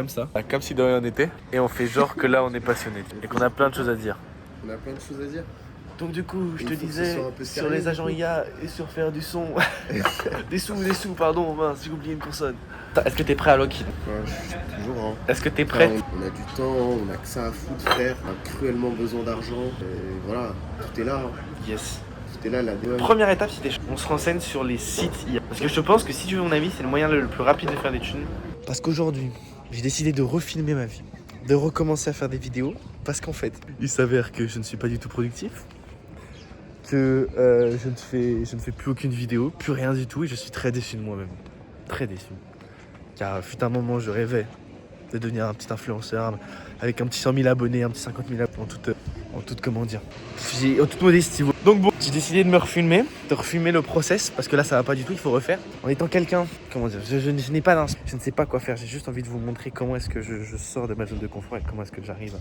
comme ça, comme si de rien n'était, et on fait genre que là on est passionné et qu'on a plein de choses à dire. On a plein de choses à dire. Donc du coup, je te disais, sur sérieux, les agents IA et sur faire du son, des sous, pardon, mince, j'ai oublié une consonne. Est-ce que t'es prêt à Lockheed? Ouais, je suis toujours. Hein. Est-ce que t'es prêt? On a du temps, on a que ça à foutre, frère. On a cruellement besoin d'argent. Et voilà, tout est là. Hein. Yes. Tout est là, la Première étape, c'était on se renseigne sur les sites IA. Parce que je pense que si tu veux mon avis, c'est le moyen le plus rapide de faire des thunes. Parce qu'aujourd'hui, j'ai décidé de refilmer ma vie, de recommencer à faire des vidéos. Parce qu'en fait, il s'avère que je ne suis pas du tout productif. Que je ne fais plus aucune vidéo, plus rien du tout, et je suis très déçu de moi-même. Très déçu. Car fut un moment, je rêvais de devenir un petit influenceur avec un petit 100 000 abonnés, un petit 50 000 abonnés, en toute comment dire, en toute modestie. Donc bon, j'ai décidé de me refilmer, de refilmer le process, parce que là ça va pas du tout, il faut refaire. En étant quelqu'un, comment dire, je n'ai pas je ne sais pas quoi faire, j'ai juste envie de vous montrer comment est-ce que je sors de ma zone de confort et comment est-ce que j'arrive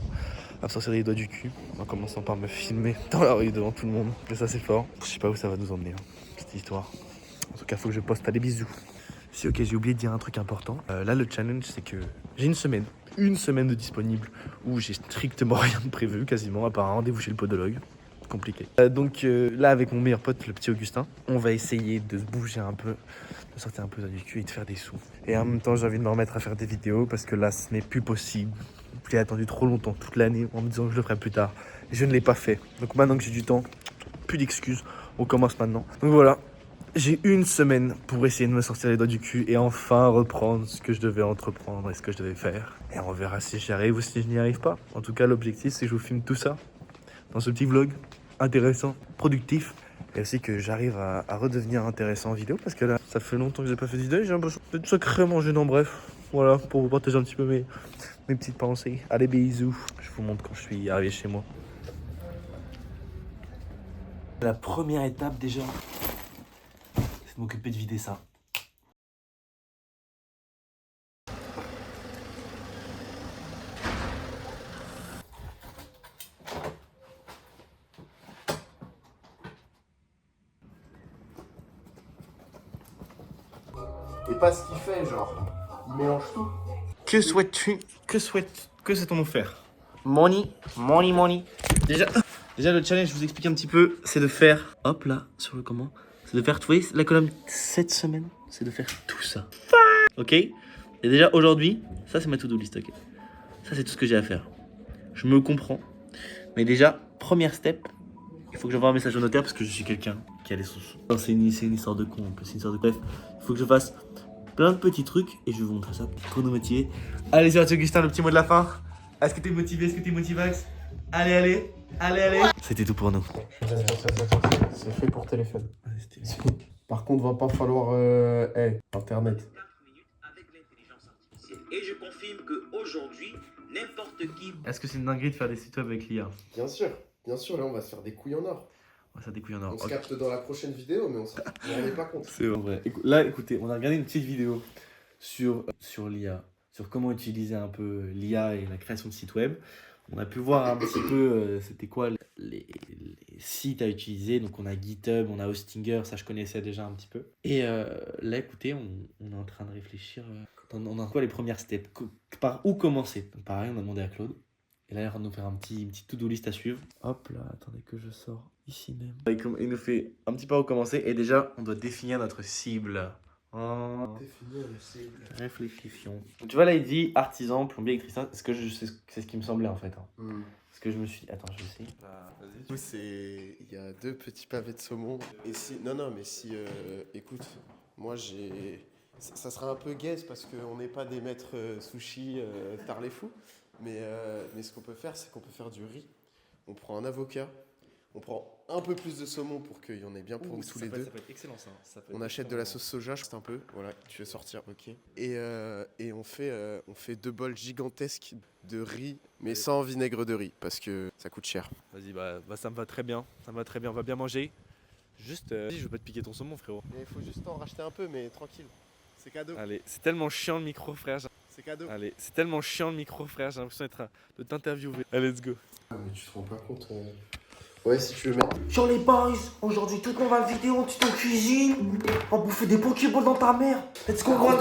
à me sortir les doigts du cul, en commençant par me filmer dans la rue devant tout le monde. Et ça c'est fort. Je sais pas où ça va nous emmener, cette histoire. En tout cas, faut que je poste pas des bisous. Si, ok, j'ai oublié de dire un truc important. Là, le challenge, c'est que j'ai une semaine de disponible où j'ai strictement rien de prévu, quasiment, à part un rendez-vous chez le podologue. Compliqué. Donc là, avec mon meilleur pote, le petit Augustin, on va essayer de se bouger un peu, de sortir un peu du cul et de faire des sous. Et en même temps, j'ai envie de me remettre à faire des vidéos parce que là, ce n'est plus possible. J'ai attendu trop longtemps, toute l'année, en me disant que je le ferai plus tard. Et je ne l'ai pas fait. Donc maintenant que j'ai du temps, plus d'excuses, on commence maintenant. Donc voilà. J'ai une semaine pour essayer de me sortir les doigts du cul et enfin reprendre ce que je devais entreprendre et ce que je devais faire. Et on verra si j'y arrive ou si je n'y arrive pas. En tout cas, l'objectif, c'est que je vous filme tout ça dans ce petit vlog intéressant, productif. Et aussi que j'arrive à redevenir intéressant en vidéo parce que là, ça fait longtemps que j'ai pas fait de vidéo et j'ai l'impression d'être sacrément gênant. Bref, voilà, pour vous partager un petit peu mes petites pensées. Allez, bisous. Je vous montre quand je suis arrivé chez moi. La première étape déjà, c'est de m'occuper de vider ça. Et pas ce qu'il fait, genre. Il mélange tout. Que souhaites-tu? Que souhaitons-nous faire? Money. Déjà, le challenge, je vous explique un petit peu, c'est de faire, hop là, sur le comment, c'est de faire, vous voyez, la colonne cette semaine, c'est de faire tout ça. Ok? Et déjà, aujourd'hui, ça c'est ma to-do list, ok? Ça c'est tout ce que j'ai à faire. Je me comprends. Mais déjà, première step, il faut que j'envoie un message au notaire parce que je suis quelqu'un qui a les sous. C'est une histoire de con, un peu, c'est une histoire de bref. Il faut que je fasse plein de petits trucs et je vais vous montrer ça pour nous motiver. Allez, c'est Augustin, le petit mot de la fin. Est-ce que t'es motivé? Est-ce que t'es motivax? Allez. C'était tout pour nous. C'est fait pour téléphone. Par contre, va pas falloir Internet. Et je confirme qu'aujourd'hui, n'importe qui... Est-ce que c'est une dinguerie de faire des sites web avec l'IA? Bien sûr, là on va se faire des couilles en or. Ouais, ça découille en or. On se capte dans la prochaine vidéo, mais on s'en rendait pas compte. C'est vrai. Là, écoutez, on a regardé une petite vidéo sur l'IA, sur comment utiliser un peu l'IA et la création de sites web. On a pu voir un petit peu c'était quoi les sites à utiliser. Donc on a GitHub, on a Hostinger, ça je connaissais déjà un petit peu. Et là, écoutez, on est en train de réfléchir. On a quoi les premières steps? Par où commencer? Donc, pareil, on a demandé à Claude. Et là, il va nous faire une petite to-do list à suivre. Hop là, attendez que je sors ici même. Il nous fait un petit peu où commencer. Et déjà, on doit définir notre cible. Définir le cible. Réfléchissons. Tu vois là, il dit artisan, plombier, électricien. C'est ce qui me semblait en fait. Parce que je me suis dit, attends, je sais. Du coup, il y a 2 petits pavés de saumon. Et si, non, mais si, écoute, moi ça sera un peu gaze parce qu'on n'est pas des maîtres sushi tard les fous. Mais ce qu'on peut faire, c'est qu'on peut faire du riz. On prend un avocat. On prend un peu plus de saumon pour qu'il y en ait bien pour nous tous les deux. Ça peut être excellent ça. On achète de la sauce soja, juste un peu. Voilà, tu veux sortir, ok. Et on fait 2 bols gigantesques de riz, mais sans vinaigre de riz, parce que ça coûte cher. Vas-y, bah ça me va très bien. On va bien manger. Juste, je veux pas te piquer ton saumon, frérot. Il faut juste en racheter un peu, mais tranquille. C'est cadeau. Allez, c'est tellement chiant le micro, frère. C'est cadeau. Allez, c'est tellement chiant le micro, frère. J'ai l'impression de t'interviewer. Allez, let's go. Ah, mais tu te rends pas compte. Ouais, si tu veux mettre. Sur les boys, aujourd'hui toute nouvelle vidéo, tu en cuisine, on va bouffer des pokéballs dans ta mère. Let's go, one,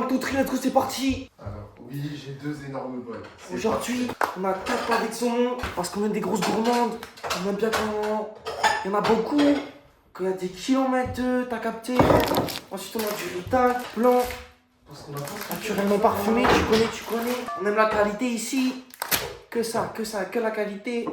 2, 3, let's go, c'est parti. Alors, Oui, j'ai 2 énormes bols. Aujourd'hui, on a 4 pavés de saumon parce qu'on est des grosses gourmandes. On aime bien quand il y en a beaucoup, quand il y a des kilomètres, t'as capté. Ensuite, on a du rital blanc, parce qu'on a naturellement parfumé, tu connais. On aime la qualité ici. Que ça, que la qualité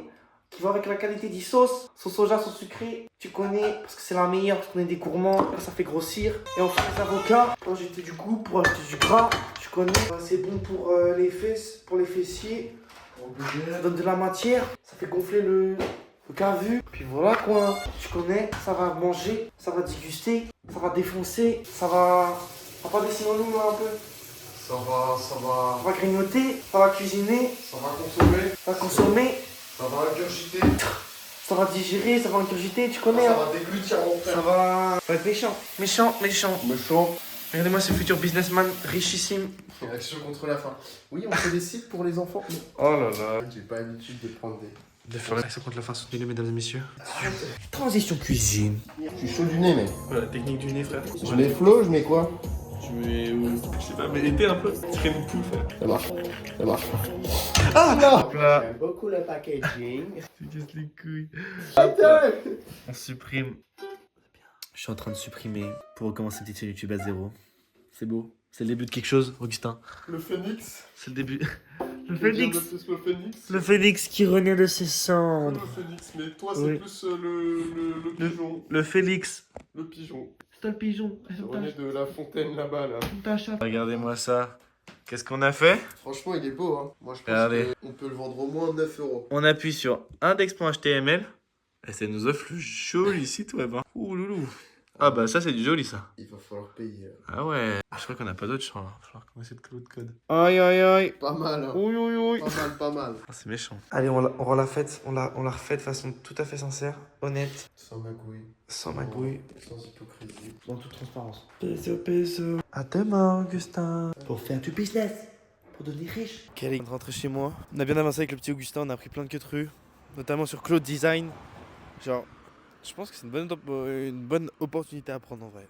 qui va avec la qualité du sauce. Sauce soja, sauce sucrée, tu connais, parce que c'est la meilleure, parce qu'on est des gourmands, ça fait grossir. Et on fait les avocats pour ajouter du goût, pour ajouter du gras, tu connais. C'est bon pour les fesses, pour les fessiers. Ça donne de la matière, ça fait gonfler le cavu. Puis voilà quoi, tu connais, ça va manger, ça va déguster, ça va défoncer, ça va pas des synonymes un peu. Ça va. Ça va grignoter, ça va cuisiner, Ça va consommer. ça va consommer, Ça va ingurgiter. ça va digérer, ça va ingurgiter, tu connais. Ça Hein. va déglutir mon frère. Ça va être méchant. Méchant. Regardez-moi ce futur businessman richissime. Action contre la faim. Oui, on fait des sites pour les enfants. Oh là là. J'ai pas l'habitude de prendre des. De faire l'action contre la faim, soutenez-le, mesdames et messieurs. Transition cuisine. Je suis chaud du nez, mec. Voilà, technique du nez, frère. Je mets flow, je mets quoi? Je mets. Je sais pas, mais été un peu. Traîne une poule, frère. Ça marche. Ah non. Hop là. J'aime beaucoup le packaging. Tu casses les couilles. Attends. On supprime. Je suis en train de supprimer pour recommencer une petite chaîne YouTube à zéro. C'est beau. C'est le début de quelque chose, Augustin. Le phénix. C'est le début. Le Je veux dire phénix. de plus le phénix. Le phénix qui renaît de ses Le cendres. phénix, mais toi c'est Oui. plus le pigeon. Le Félix. Le pigeon. C'est toi le pigeon. Je revenais de la fontaine là-bas là. Regardez-moi ça. Qu'est-ce qu'on a fait? Franchement il est beau hein. Moi je pense Regardez. qu'on peut le vendre au moins 9 €. On appuie sur index.html et ça nous offre le joli site web. Hein. Ouh loulou. Ah bah ça c'est du joli ça. Il va falloir payer. Ah ouais. Je crois qu'on n'a pas d'autre choix. Il va falloir qu'on essaie de code code. Aïe aïe aïe. Pas mal hein. Ouh ouh ouh. Pas mal. Ah, c'est méchant. Allez, on l'a faite. On l'a refait de façon tout à fait sincère, honnête, Sans magouille. sans magouille, Sans hypocrisie. dans toute transparence. Peso. À demain, Augustin. Pour faire du business. Pour devenir riche. Ok, allez, on rentre chez moi. On a bien avancé avec le petit Augustin. On a pris plein de queues, notamment sur Claude Design. Genre, je pense que c'est une bonne opportunité à prendre en vrai.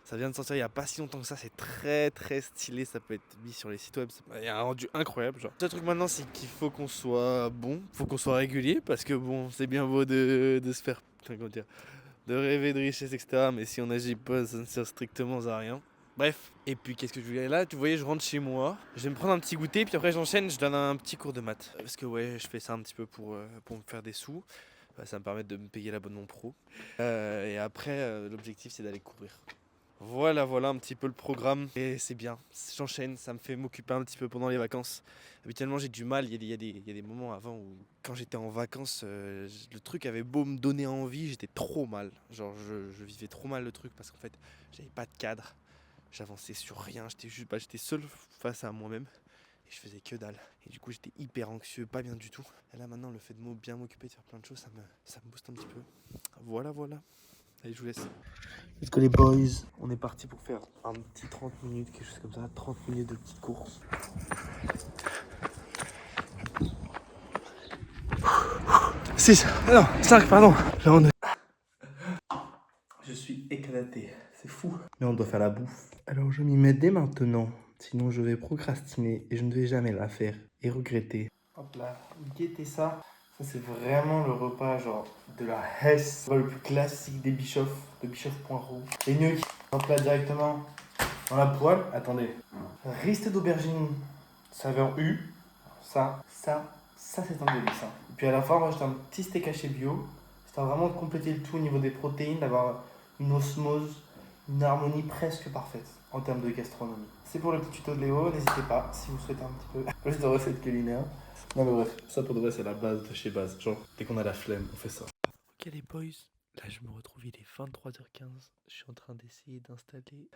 Ça vient de sortir il n'y a pas si longtemps que ça, c'est très très stylé, ça peut être mis sur les sites web, il y a un rendu incroyable genre. Le truc maintenant c'est qu'il faut qu'on soit bon, faut qu'on soit régulier parce que bon c'est bien beau de se faire, comment dire, de rêver de richesse etc. Mais si on n'agit pas ça ne sert strictement à rien. Bref, et puis qu'est-ce que je voulais là, tu voyais je rentre chez moi, je vais me prendre un petit goûter puis après j'enchaîne, je donne un petit cours de maths. Parce que ouais je fais ça un petit peu pour me faire des sous, ça me permet de me payer l'abonnement pro. Et après l'objectif c'est d'aller courir. Voilà un petit peu le programme et c'est bien, j'enchaîne, ça me fait m'occuper un petit peu pendant les vacances. Habituellement j'ai du mal, il y a des moments avant où quand j'étais en vacances, le truc avait beau me donner envie, j'étais trop mal. Genre je vivais trop mal le truc parce qu'en fait j'avais pas de cadre, j'avançais sur rien, j'étais seul face à moi-même et je faisais que dalle. Et du coup j'étais hyper anxieux, pas bien du tout. Et là maintenant le fait de bien m'occuper, de faire plein de choses, ça me booste un petit peu. Voilà. Allez, je vous laisse. Let's go les boys. On est parti pour faire un petit 30 minutes, quelque chose comme ça. 30 minutes de petite course. 6, non, 5, pardon. Là, on est... Je suis éclaté, c'est fou. Mais on doit faire la bouffe. Alors je m'y mets dès maintenant. Sinon je vais procrastiner et je ne vais jamais la faire et regretter. Hop là, guettez ça. Ça c'est vraiment le repas genre de la Hesse, le plus classique des Bischoffs, de Bischoff Poireau. Les gnocchis, hop là directement dans la poêle. Attendez, riste d'aubergine, saveur U. Ça c'est un délice. Hein. Et puis à la fin, on va ajouter un petit steak haché bio. C'est vraiment de compléter le tout au niveau des protéines, d'avoir une osmose, une harmonie presque parfaite en termes de gastronomie. C'est pour le petit tuto de Léo, n'hésitez pas si vous souhaitez un petit peu plus de recettes culinaires. Non mais bref, ça pour de vrai c'est la base de chez base. Genre, dès qu'on a la flemme, on fait ça. Ok les boys, là je me retrouve, il est 23h15. Je suis en train d'essayer d'installer...